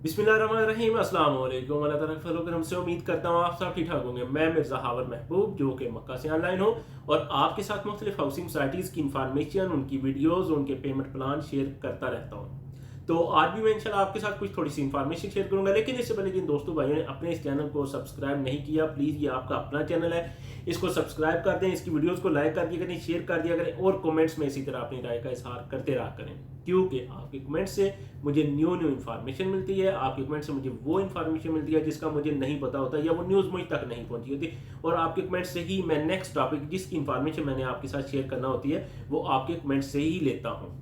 बिस्मिल्लाहिर्रहमानिर्रहीम अस्सलाम वालेकुम। अल्लाह ताला के फजल व करम से उम्मीद करता हूँ आप सब ठीक ठाक होंगे। मैं मिर्ज़ा हावर महबूब जो कि मक्का से ऑनलाइन हूँ और आपके साथ मुख्तलिफ हाउसिंग सोसाइटीज़ की इंफॉर्मेशन, उनकी वीडियोज़, उनके पेमेंट प्लान शेयर करता रहता हूँ। तो आज भी मैं इंशाल्लाह आपके साथ कुछ थोड़ी सी इंफॉर्मेशन शेयर करूंगा, लेकिन इससे पहले जिन दोस्तों भाइयों ने अपने इस चैनल को सब्सक्राइब नहीं किया, प्लीज़ ये आपका अपना चैनल है, इसको सब्सक्राइब कर दें, इसकी वीडियोस को लाइक कर दिया करें, शेयर कर दिया करें और कमेंट्स में इसी तरह अपनी राय का इजहार करते रहा करें, क्योंकि आपके कमेंट से मुझे न्यू इन्फॉर्मेशन मिलती है। आपके कमेंट से मुझे वो इन्फॉर्मेशन मिलती है जिसका मुझे नहीं पता होता या वो न्यूज़ मुझ तक नहीं पहुंची होती, और आपके कमेंट से ही मैं नेक्स्ट टॉपिक जिसकी इन्फॉर्मेशन मैंने आपके साथ शेयर करना होती है वो आपके कमेंट से ही लेता हूँ।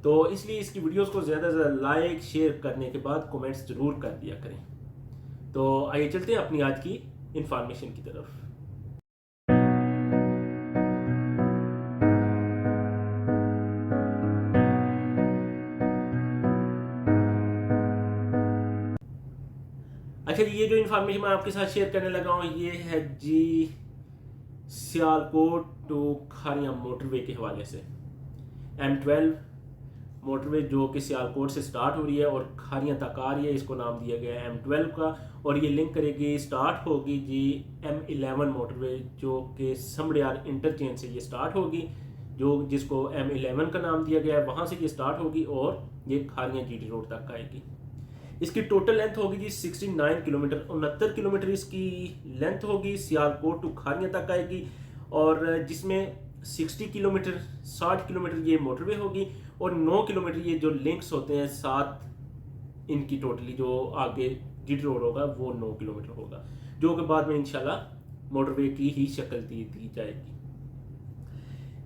तो इसलिए इसकी वीडियोस को ज़्यादा से ज़्यादा लाइक शेयर करने के बाद कमेंट्स ज़रूर कर दिया करें। तो आइए चलते हैं अपनी आज की इंफॉर्मेशन की तरफ। अच्छा, ये जो इन्फॉर्मेशन मैं आपके साथ शेयर करने लगा हूँ ये है जी सियालकोट टू खारियां मोटरवे के हवाले से। M12 मोटरवे जो कि सियालकोट से स्टार्ट हो रही है और खारियां तक आ रही है, इसको नाम दिया गया है M12 का, और ये लिंक करेगी, स्टार्ट होगी जी M11 मोटरवे जो कि समड़ियाल इंटरचेंज से ये स्टार्ट होगी, जो जिसको M11 का नाम दिया गया है, वहाँ से ये स्टार्ट होगी और ये खारियां GT रोड तक आएगी। इसकी टोटल लेंथ होगी जी 69 किलोमीटर, 69 किलोमीटर इसकी लेंथ होगी, सियालकोट टू खारियां तक आएगी, और जिसमें 60 किलोमीटर 60 किलोमीटर ये मोटरवे होगी और 9 किलोमीटर ये जो लिंक्स होते हैं साथ इनकी टोटली जो आगे GT रोड होगा वो 9 किलोमीटर होगा, जो कि बाद में इंशाल्लाह मोटरवे की ही शक्ल दी जाएगी।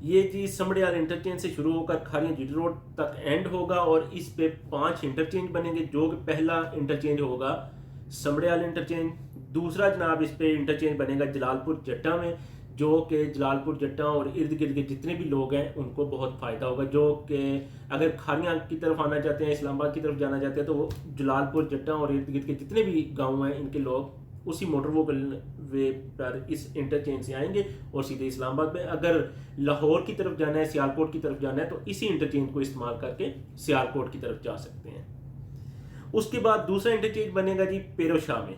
ये जी समड़ियाल इंटरचेंज से शुरू होकर खारियां GT रोड तक एंड होगा और इस पे 5 इंटरचेंज बनेंगे, जो कि पहला इंटरचेंज होगा समड़ियाल इंटरचेंज। दूसरा जनाब इस पे इंटरचेंज बनेगा जलालपुर जट्टा में, जो कि जलालपुर जट्टा और इर्द गिर्द के जितने भी लोग हैं उनको बहुत फ़ायदा होगा, जो कि अगर खारियां की तरफ आना चाहते हैं, इस्लामाबाद की तरफ जाना चाहते हैं, तो वो जलालपुर जट्टा और इर्द गिर्द के जितने भी गाँव हैं इनके लोग उसी मोटरवे पर इस इंटरचेंज से आएंगे और सीधे इस्लामाबाद में। अगर लाहौर की तरफ जाना है, सियालकोट की तरफ जाना है, तो इसी इंटरचेंज को इस्तेमाल करके सियालकोट की तरफ जा सकते हैं। उसके बाद दूसरा इंटरचेंज बनेगा जी पेरोशाह में।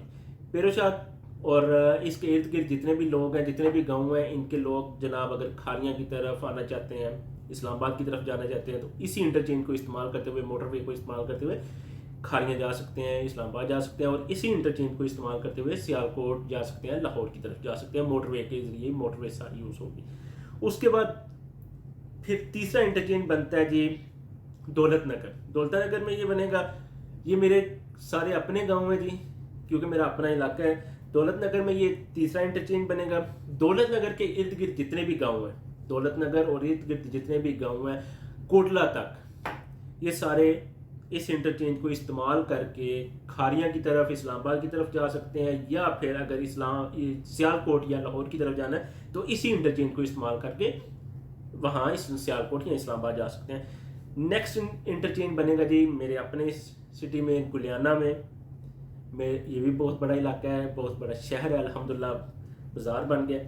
पेरोशाह और इसके इर्द गिर्द जितने भी लोग हैं, जितने भी गाँव हैं, इनके लोग जनाब अगर खारियां की तरफ आना चाहते हैं, इस्लामाबाद की तरफ जाना चाहते हैं, तो इसी इंटरचेंज को इस्तेमाल करते हुए, मोटरवे को इस्तेमाल करते हुए खारियां जा सकते हैं, इस्लामाबाद जा सकते हैं, और इसी इंटरचेंज को इस्तेमाल करते हुए सियालकोट जा सकते हैं, लाहौर की तरफ जा सकते हैं। मोटरवे के जरिए मोटरवे सारी यूज़ होगी। उसके बाद फिर तीसरा इंटरचेंज बनता है जी दौलत नगर। दौलत नगर में ये बनेगा, ये मेरे सारे अपने गाँव हैं जी, क्योंकि मेरा अपना इलाका है। दौलत नगर में ये तीसरा इंटरचेंज बनेगा। दौलत नगर के इर्द गिर्द जितने भी गाँव हैं, दौलत नगर और इर्द गिर्द जितने भी गाँव हैं कोटला तक, ये सारे इस इंटरचेंज को इस्तेमाल करके खारियां की तरफ, इस्लामाबाद की तरफ जा सकते हैं, या फिर अगर सियालकोट या लाहौर की तरफ जाना है तो इसी इंटरचेंज को इस्तेमाल करके वहाँ इस सियालकोट या इस्लामाबाद जा सकते हैं। नेक्स्ट इंटरचेंज बनेगा जी मेरे अपने सिटी में गुलियाना में। ये भी बहुत बड़ा इलाका है, बहुत बड़ा शहर है, अल्हम्दुलिल्लाह बाजार बन गया।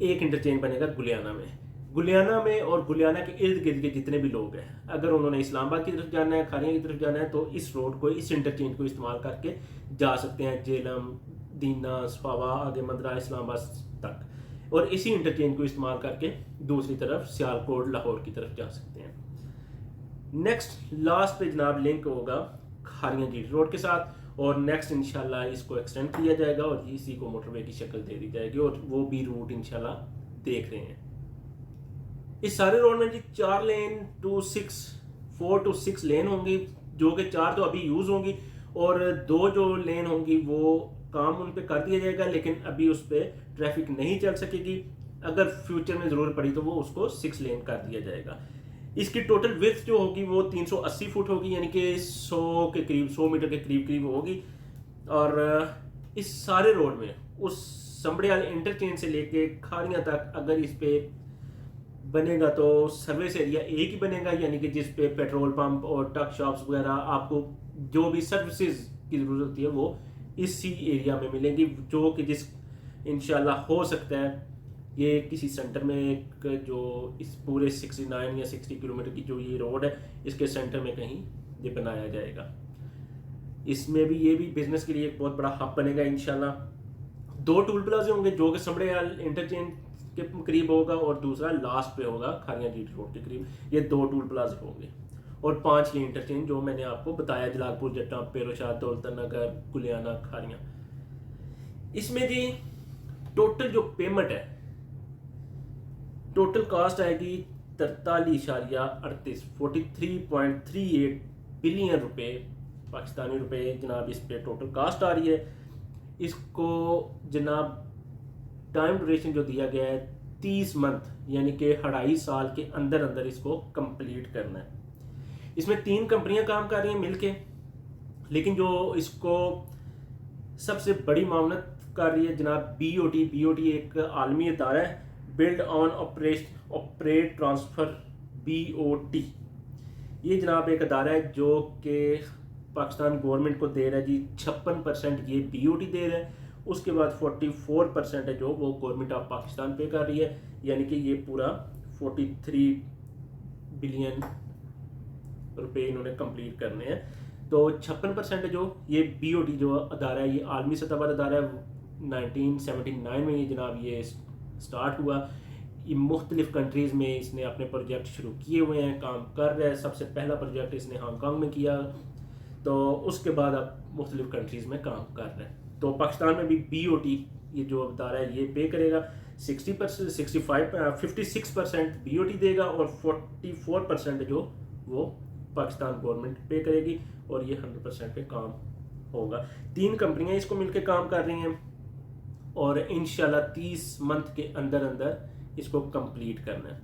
एक इंटरचेंज बनेगा गुलियाना में। गुलियाना में और गुलियाना के इर्द गिर्द के जितने भी लोग हैं, अगर उन्होंने इस्लामाबाद की तरफ जाना है, खारियां की तरफ जाना है, तो इस रोड को, इस इंटरचेंज को इस्तेमाल करके जा सकते हैं जेलम, दीना, सफावा, आगे मदरा, इस्लामाबाद तक, और इसी इंटरचेंज को इस्तेमाल करके दूसरी तरफ सियालकोट, लाहौर की तरफ जा सकते हैं। नेक्स्ट लास्ट पे जनाब लिंक होगा खारियां GT रोड के साथ, और नेक्स्ट इंशाल्लाह इसको एक्सटेंड किया जाएगा और इसी को मोटरवे की शक्ल दे दी जाएगी, और वो भी रूट इंशाल्लाह देख रहे हैं। इस सारे रोड में जी 4 लेन टू 6, 4 to 6 लेन होंगी, जो कि 4 तो अभी यूज़ होंगी और 2 जो लेन होंगी वो काम उन पे कर दिया जाएगा, लेकिन अभी उस पर ट्रैफिक नहीं चल सकेगी। अगर फ्यूचर में ज़रूरत पड़ी तो वो उसको 6 लेन कर दिया जाएगा। इसकी टोटल विड्थ जो होगी वो 380 फुट होगी, यानी कि 100 के करीब, 100 मीटर के करीब करीब होगी। और इस सारे रोड में उस समड़ियाल इंटरचेंज से लेके खारियां तक अगर इस पे बनेगा तो सर्विस एरिया एक ही बनेगा, यानी कि जिस पे पेट्रोल पंप और ट्रक शॉप्स वगैरह, आपको जो भी सर्विसेज की ज़रूरत होती है वो इसी एरिया में मिलेंगी, जो कि जिस इंशाल्लाह हो सकता है ये किसी सेंटर में एक जो इस पूरे 69 या 60 किलोमीटर की जो ये रोड है इसके सेंटर में कहीं ये बनाया जाएगा। इसमें भी ये भी बिजनेस के लिए एक बहुत बड़ा हब बनेगा इंशाल्लाह। 2 टूल प्लाजे होंगे, जो कि समड़ेयाल इंटरचेंज के करीब होगा और दूसरा लास्ट पे होगा खारियां जीटी रोड के करीब। ये 2 टूल प्लाजे होंगे और 5 ये इंटरचेंज जो मैंने आपको बताया, जलालपुर जट्टा, पेरोशाह, दौलतनगर, गुलियाना, खारियां। इसमें जी टोटल जो पेमेंट है, टोटल कास्ट आएगी 43.38 43.38 बिलियन रुपए पाकिस्तानी रुपए जनाब। इस पे टोटल कास्ट आ रही है। इसको जनाब टाइम ड्यूरेशन जो दिया गया है 30 मंथ, यानी कि 2.5 साल के अंदर अंदर इसको कंप्लीट करना है। इसमें 3 कंपनियां काम कर रही हैं मिलके, लेकिन जो इसको सबसे बड़ी मामलत कर रही है जनाब बीओटी एक आलमी इदारा है, build on operate transfer BOT। ये जनाब एक अदारा है जो कि पाकिस्तान गवर्नमेंट को दे रहा है जी 56% ये BOT दे रहा है, उसके बाद 44% है जो वो गवर्नमेंट ऑफ पाकिस्तान पे कर रही है, यानी कि ये पूरा 43 बिलियन रुपए इन्होंने कंप्लीट करने हैं। तो 56% जो ये BOT जो अदारा है, ये आलमी सतह पर अदारा है। 1979 में ये जनाब ये स्टार्ट हुआ। ये मुख्तलिफ कंट्रीज़ में इसने अपने प्रोजेक्ट शुरू किए हुए हैं, काम कर रहा है। सबसे पहला प्रोजेक्ट इसने हांगकांग में किया, तो उसके बाद अब मुख्तलिफ कंट्रीज़ में काम कर रहा है। तो पाकिस्तान में भी BOT ये जो अदारा है ये पे करेगा। 56% BOT देगा और 44% जो वो पाकिस्तान गवर्नमेंट पे करेगी, और ये 100% पे काम होगा। 3 कंपनियां इसको मिलकर काम कर रही हैं और इंशाल्लाह 30 मंथ के अंदर अंदर इसको कंप्लीट करना है।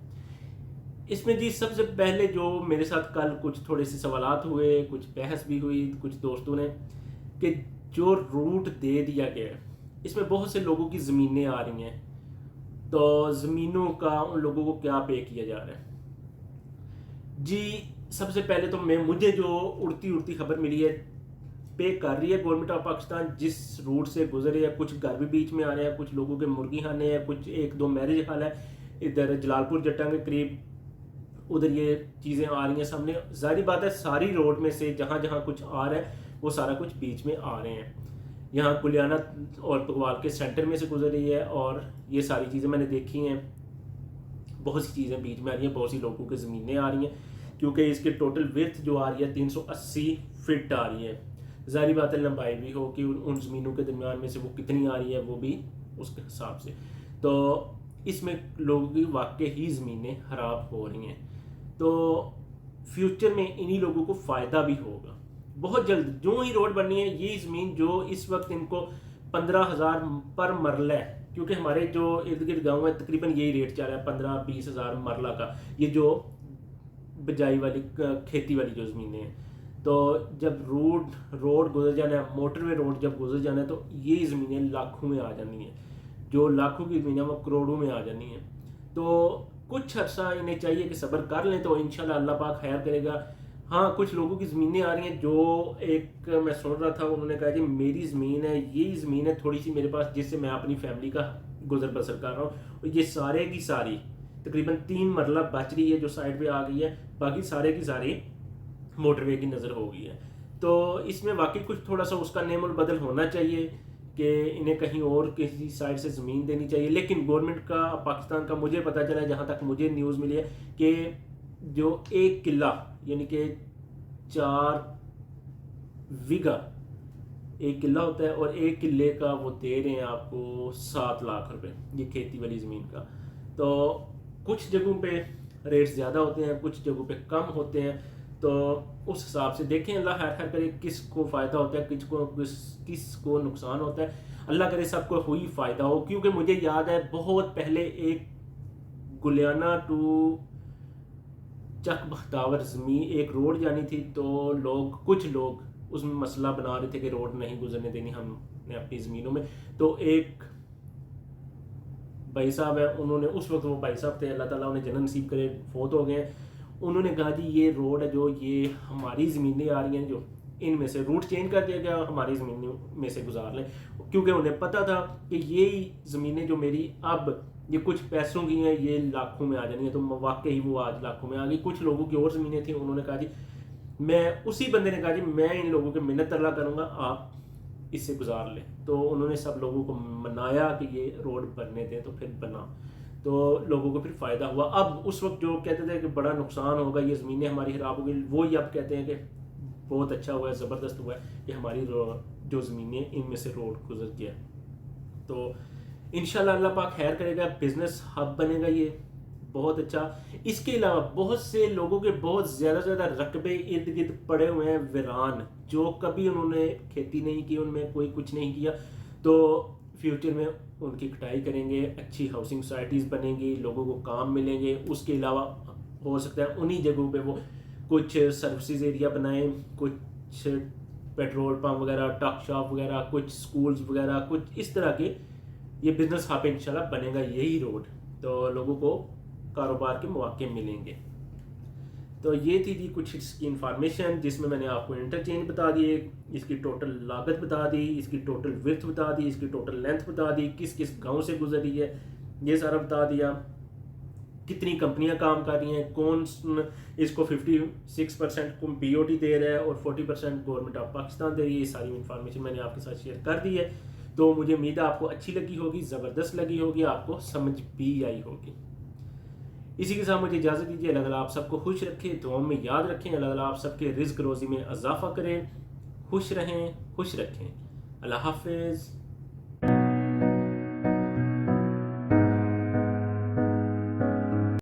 इसमें जी सबसे पहले जो मेरे साथ कल कुछ थोड़े से सवालात हुए, कुछ बहस भी हुई कुछ दोस्तों ने, कि जो रूट दे दिया गया है इसमें बहुत से लोगों की ज़मीनें आ रही हैं, तो ज़मीनों का उन लोगों को क्या पे किया जा रहा है जी। सबसे पहले तो मुझे जो उड़ती खबर मिली है, पे कर रही है गवर्नमेंट ऑफ पाकिस्तान जिस रूट से गुजरे है। कुछ घर भी बीच में आ रहे हैं, कुछ लोगों के मुर्गी खाने हैं, कुछ 1-2 मैरिज हॉल है इधर जलालपुर जट्टा के करीब, उधर ये चीज़ें आ रही हैं सामने। जाहिर बात है सारी रोड में से जहाँ जहाँ कुछ आ रहा है वो सारा कुछ बीच में आ रहे हैं। यहाँ कुलियाना और पगवाल के सेंटर में से गुजर रही है, और ये सारी चीज़ें मैंने देखी हैं। बहुत सी चीज़ें बीच में आ रही हैं, बहुत सी लोगों की ज़मीनें आ रही हैं, क्योंकि इसके टोटल विड्थ जो आ रही है 380 फीट आ रही है। ज़ाहिर बात है लंबाई भी हो कि उन ज़मीनों के दरमियान में से वो कितनी आ रही है, वो भी उसके हिसाब से। तो इसमें लोगों की वाकई ही ज़मीनें ख़राब हो रही हैं। तो फ्यूचर में इन्हीं लोगों को फ़ायदा भी होगा बहुत जल्द। जो ही रोड बननी है, ये ज़मीन जो इस वक्त इनको 15,000 पर मरला है, क्योंकि हमारे जो इर्द गिर्द गाँव है तकरीबन यही रेट चल रहा है 15-20 हज़ार मरला का, ये जो बिजाई वाली खेती वाली जो ज़मीनें हैं। तो जब रोड गुजर जाना है, मोटरवे रोड जब गुजर जाना है, तो ये ज़मीनें लाखों में आ जानी हैं। जो लाखों की ज़मीनें वो करोड़ों में आ जानी हैं। तो कुछ अर्सा इन्हें चाहिए कि सब्र कर लें, तो इंशाल्लाह अल्लाह पाक खैर करेगा। हाँ, कुछ लोगों की ज़मीनें आ रही हैं, जो एक मैं सुन रहा था, उन्होंने कहा जी मेरी ज़मीन है, यही ज़मीन है थोड़ी सी मेरे पास, जिससे मैं अपनी फैमिली का गुजर बसर कर रहा हूँ, और ये सारे की सारी तकरीबन 3 मरला बच रही है जो साइड पे आ गई है, बाकी सारे की सारी मोटरवे की नज़र हो गई है। तो इसमें वाकई कुछ थोड़ा सा उसका नेमल बदल होना चाहिए कि इन्हें कहीं और किसी साइड से ज़मीन देनी चाहिए। लेकिन गवर्नमेंट का पाकिस्तान का मुझे पता चला, जहाँ तक मुझे न्यूज़ मिली है, कि जो 1 किला यानी कि 4 बीघा 1 किला होता है, और 1 किले का वो दे रहे हैं आपको 7 लाख रुपए, ये खेती वाली ज़मीन का। तो कुछ जगहों पे रेट्स ज़्यादा होते हैं, कुछ जगहों पे कम होते हैं। तो उस हिसाब से देखें, अल्लाह खैर करे, किसको फ़ायदा होता है, किसको नुकसान होता है। अल्लाह करे सबको हुई फ़ायदा हो, क्योंकि मुझे याद है बहुत पहले एक गुलियाना टू चक बख्तावर ज़मीन एक रोड जानी थी, तो कुछ लोग उसमें मसला बना रहे थे कि रोड नहीं गुजरने देनी हमने अपनी ज़मीनों में। तो एक भाई साहब है, उन्होंने उस वक्त, वो भाई साहब थे, अल्लाह ताला उन्हें जन्नत नसीब करे, फोत हो गए हैं। उन्होंने कहा जी ये रोड है जो ये हमारी ज़मीनें आ रही हैं, जो इनमें से रूट चेंज कर दिया गया, हमारी ज़मीनों में से गुजार लें, क्योंकि उन्हें पता था कि ये ज़मीनें जो मेरी अब ये कुछ पैसों की हैं, ये लाखों में आ जानी है। तो वाकई ही वो आज लाखों में आ गई। कुछ लोगों की और ज़मीनें थी, उन्होंने कहा जी मैं उसी बंदे ने कहा जी मैं इन लोगों के मिन्नत अल्लाह करूँगा, आप इससे गुजार लें। तो उन्होंने सब लोगों को मनाया कि ये रोड बनने दें, तो फिर बना, तो लोगों को फिर फ़ायदा हुआ। अब उस वक्त जो कहते थे कि बड़ा नुकसान होगा, ये ज़मीनें हमारी ख़राब हो गई, वो ही अब कहते हैं कि बहुत अच्छा हुआ है, ज़बरदस्त हुआ है कि हमारी जो ज़मीनें इनमें से रोड गुजर गया। तो इंशाल्लाह अल्लाह पाक खैर करेगा, बिज़नेस हब बनेगा ये बहुत अच्छा। इसके अलावा बहुत से लोगों के बहुत ज़्यादा रकबे इर्द गिर्द पड़े हुए हैं वीरान, जो कभी उन्होंने खेती नहीं की, उनमें कोई कुछ नहीं किया, तो फ्यूचर में उनकी कटाई करेंगे, अच्छी हाउसिंग सोसाइटीज़ बनेंगी, लोगों को काम मिलेंगे। उसके अलावा हो सकता है उन्हीं जगहों पे वो कुछ सर्विसेज एरिया बनाएं, कुछ पेट्रोल पंप वगैरह, टक शॉप वगैरह, कुछ स्कूल्स वगैरह, कुछ इस तरह के ये बिजनेस हब इंशाल्लाह बनेगा यही रोड, तो लोगों को कारोबार के मौके मिलेंगे। तो ये थी जी कुछ इसकी इंफॉर्मेशन, जिसमें मैंने आपको इंटरचेंज बता दिए, इसकी टोटल लागत बता दी, इसकी टोटल विड्थ बता दी, इसकी टोटल लेंथ बता दी, किस किस गांव से गुजरी है ये सारा बता दिया, कितनी कंपनियां काम कर रही हैं, कौन इसको 56% को BOT दे रहा है और 40% गवर्नमेंट ऑफ पाकिस्तान दे रही है। ये सारी इन्फॉर्मेशन मैंने आपके साथ शेयर कर दी है। तो मुझे उम्मीद है आपको अच्छी लगी होगी, ज़बरदस्त लगी होगी, आपको समझ भी आई होगी। इसी के साथ मुझे इजाज़त दीजिए। अल्लाह ताला आप सबको खुश रखे, दुआ में याद रखें, अल्लाह ताला आप सबके रिज्क रोज़ी में इजाफा करें, खुश रहें, खुश रखें। अल्लाह हाफिज़।